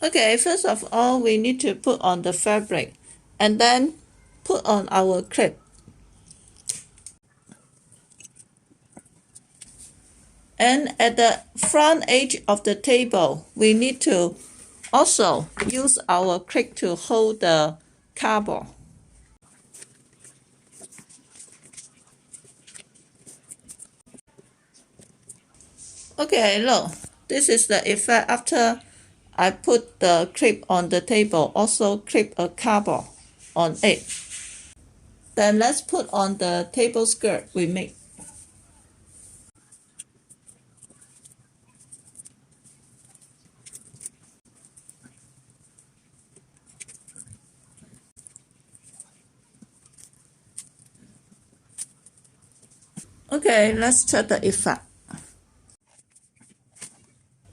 Okay, first of all, we need to put on the fabric and then put on our clip. And at the front edge of the table, we need to also use our clip to hold the cardboard. Okay, look, this is the effect after I put the clip on the table, also clip a cardboard on it. Then let's put on the table skirt we made. Okay, let's check the effect.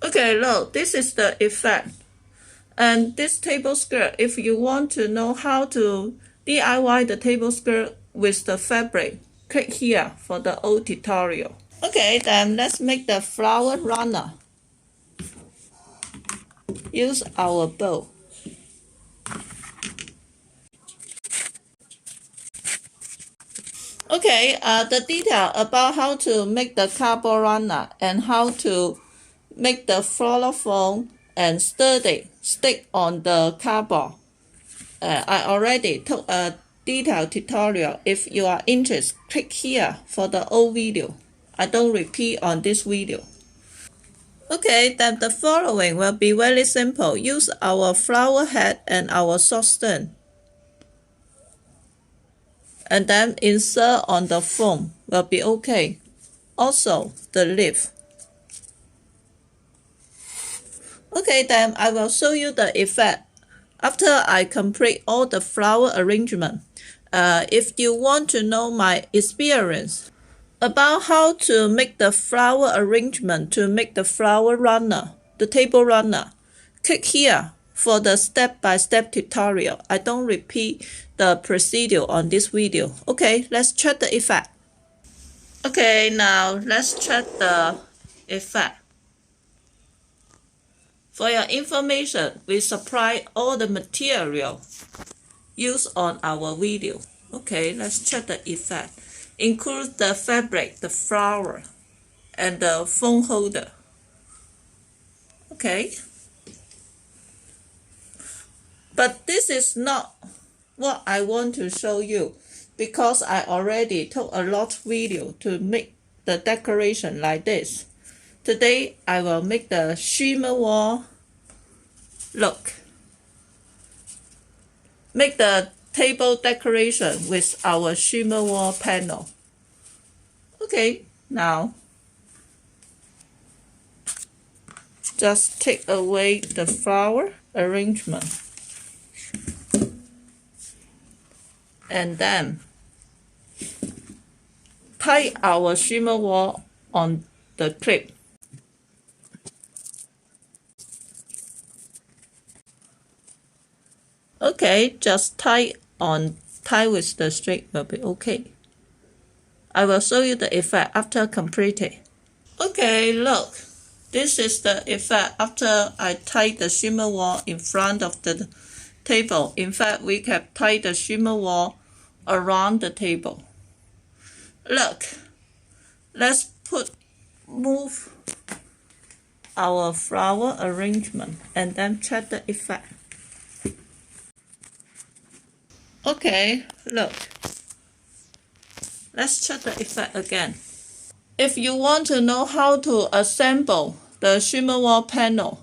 Okay, look, this is the effect. And this table skirt, if you want to know how to DIY the table skirt with the fabric, click here for the old tutorial. Okay, then let's make the flower runner. Use our bow. Okay, the detail about how to make the cardboard runner and how to make the floral foam and sturdy stick on the cardboard. I already took a detailed tutorial. If you are interested, click here for the old video. I don't repeat on this video. Okay, then the following will be very simple. Use our flower head and our short stem. And then insert on the foam will be okay. Also, the leaf. Okay, then I will show you the effect after I complete all the flower arrangement. If you want to know my experience about how to make the flower arrangement to make the flower runner, the table runner, click here for the step-by-step tutorial. I don't repeat the procedure on this video. Okay, let's check the effect. Okay, now let's check the effect. For your information, we supply all the material used on our video. Okay, let's check the effect. Include the fabric, the flower, and the foam holder. Okay. But this is not what I want to show you because I already took a lot of video to make the decoration like this. Today, I will make the shimmer wall look. Make the table decoration with our shimmer wall panel. Okay, now just take away the flower arrangement. And then tie our shimmer wall on the clip. Okay, just tie with the string will be okay. I will show you the effect after completed. Okay, look, this is the effect after I tie the shimmer wall in front of the table. In fact, we can tie the shimmer wall around the table. Look, let's move our flower arrangement and then check the effect. Okay, look. Let's check the effect again. If you want to know how to assemble the shimmer wall panel,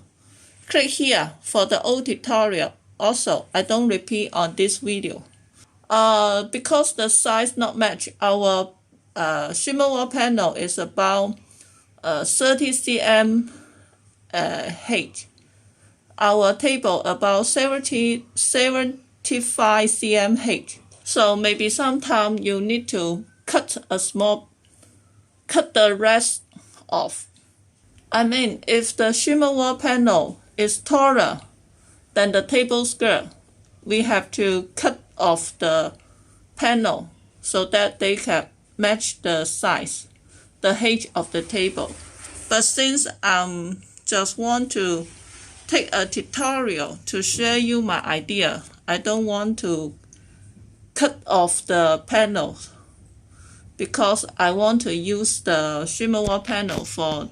click here for the old tutorial. Also, I don't repeat on this video. Because the size not match, our shimmer wall panel is about 30 cm height. Our table about 75 cm height. So maybe sometime you need to cut the rest off. I mean, if the shimmer wall panel is taller than the table skirt, we have to cut off the panel so that they can match the size, the height of the table. But since I just want to take a tutorial to share you my idea. I don't want to cut off the panel because I want to use the shimmer wall panel for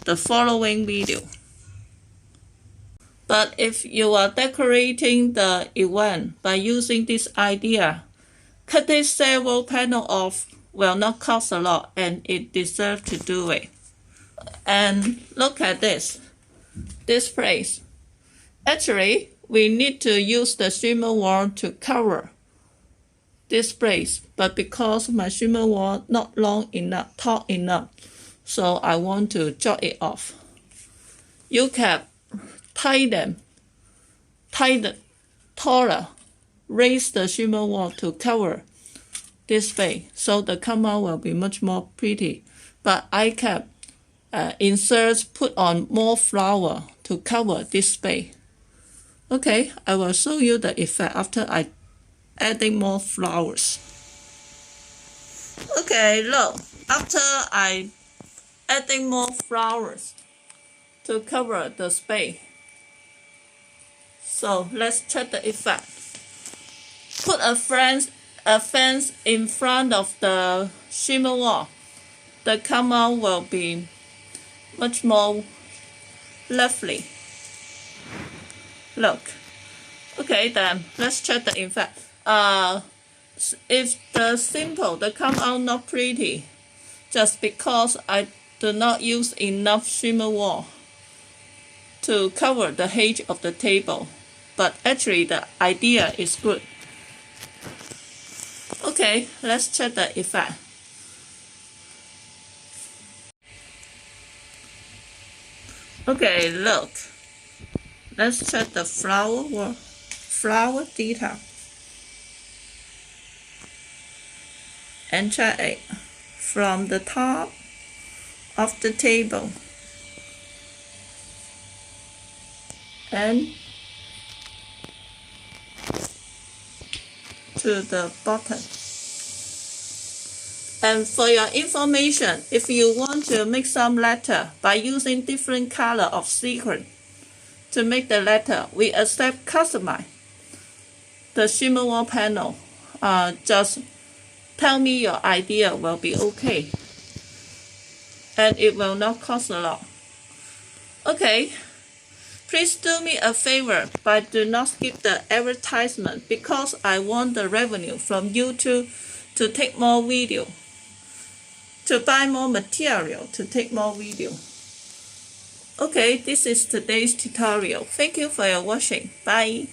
the following video. But if you are decorating the event by using this idea, cutting several panels off will not cost a lot and it deserves to do it. And look at this place. Actually, we need to use the shimmer wall to cover this place, but because my shimmer wall not long enough, tall enough, so I want to chop it off. You can tighten, taller, raise the shimmer wall to cover this space, so the come out will be much more pretty. But I can insert, put on more flower to cover this space. Okay, I will show you the effect after I adding more flowers. Okay, look, after I adding more flowers to cover the space. So let's check the effect. Put a fence in front of the shimmer wall. The come out will be much more lovely. Look. Okay, then let's check the effect. If the come out not pretty, just because I do not use enough shimmer wall to cover the height of the table. But actually the idea is good. Okay, let's check the effect. Okay, look. Let's check the flower detail. And check it from the top of the table and to the bottom. And for your information, if you want to make some letter by using different color of sequin to make the letter, we accept customize the shimmer wall panel. Just tell me your idea will be okay. And it will not cost a lot. Okay, please do me a favor, but do not skip the advertisement because I want the revenue from YouTube to take more video, to buy more material to take more video. Okay, this is today's tutorial. Thank you for your watching. Bye.